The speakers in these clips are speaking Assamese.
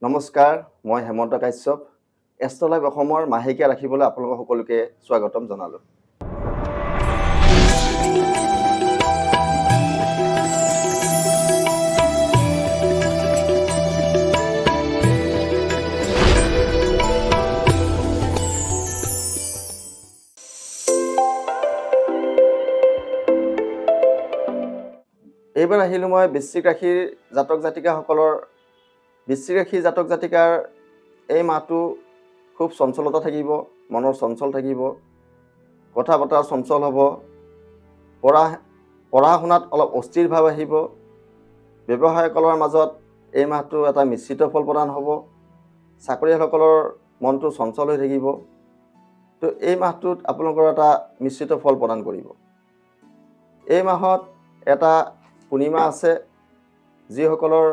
নমস্কাৰ, মই হেমন্ত কাশ্যপ। এষ্ট্ৰলাইভ অসমৰ মাহেকীয়া ৰাখিবলৈ আপোনালোক সকলোকে স্বাগতম জনালোঁ। এইবাৰ আহিলোঁ মই বৃশ্চিক ৰাশিৰ জাতক জাতিকাসকলৰ। বৃশ্চিক ৰাশিৰ জাতক জাতিকাৰ এই মাহটো খুব চঞ্চলতা থাকিব, মনৰ চঞ্চল থাকিব, কথা বতৰা চঞ্চল হ'ব, পঢ়া শুনাত অলপ অস্থিৰ ভাৱ আহিব। ব্যৱসায়ীসকলৰ মাজত এই মাহটো এটা মিশ্ৰিত ফল প্ৰদান হ'ব। চাকৰিয়ালসকলৰ মনটো চঞ্চল হৈ থাকিব। তো এই মাহটোত আপোনালোকৰ এটা মিশ্ৰিত ফল প্ৰদান কৰিব। এই মাহত এটা পূৰ্ণিমা আছে, যিসকলৰ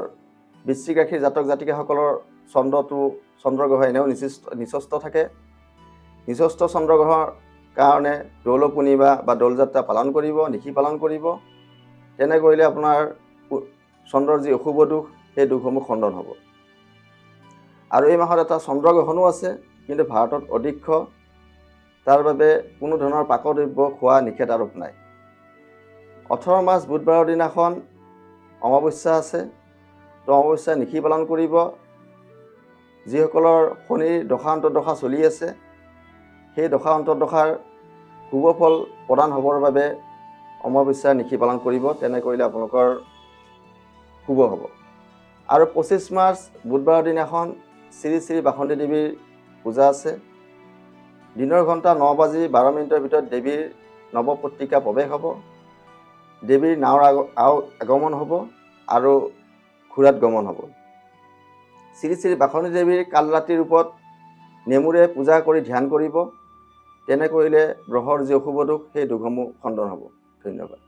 বৃশ্চিক ৰাশিৰ জাতক জাতিকাসকলৰ চন্দ্ৰগ্ৰহ এনেও নিচস্থ থাকে। নিচস্থ চন্দ্ৰগ্ৰহৰ কাৰণে দৌল পূৰ্ণিমা বা দৌল যাত্ৰা পালন কৰিব, নিশি পালন কৰিব। তেনে কৰিলে আপোনাৰ চন্দ্ৰৰ যি অশুভ দুখ, সেই দুখসমূহ খণ্ডন হ'ব। আৰু এই মাহত এটা চন্দ্ৰগ্ৰহণো আছে, কিন্তু ভাৰতত অধিক্ষ। তাৰ বাবে কোনো ধৰণৰ পাকদ্ৰব্য খোৱা নিষেধাৰোপ নাই। 18 মাৰ্চ বুধবাৰৰ দিনাখন অমাৱস্যা আছে। তো অমাৱস্যা নিশি পালন কৰিব। যিসকলৰ শনিৰ দশা অন্তৰ্দশা চলি আছে, সেই দশা অন্তৰ্দশাৰ শুভ ফল প্ৰদান হ'বৰ বাবে অমাৱস্যা নিশি পালন কৰিব। তেনে কৰিলে আপোনালোকৰ শুভ হ'ব। আৰু 25 মাৰ্চ বুধবাৰৰ দিনাখন শ্ৰী শ্ৰী বাসন্তী দেৱীৰ পূজা আছে। দিনৰ ঘণ্টা 9:12 ভিতৰত দেৱীৰ নৱপত্ৰিকা প্ৰৱেশ হ'ব। দেৱীৰ নাৱৰ আগমন হ'ব আৰু ঘোঁৰাত গমন হ'ব। শ্ৰী শ্ৰী বাসন্তী দেৱীৰ কালৰাতি ৰূপত নেমুৰে পূজা কৰি ধ্যান কৰিব। তেনে কৰিলে গ্ৰহৰ যি অশুভ দুখ, সেই দুখসমূহ খণ্ডন হ'ব। ধন্যবাদ।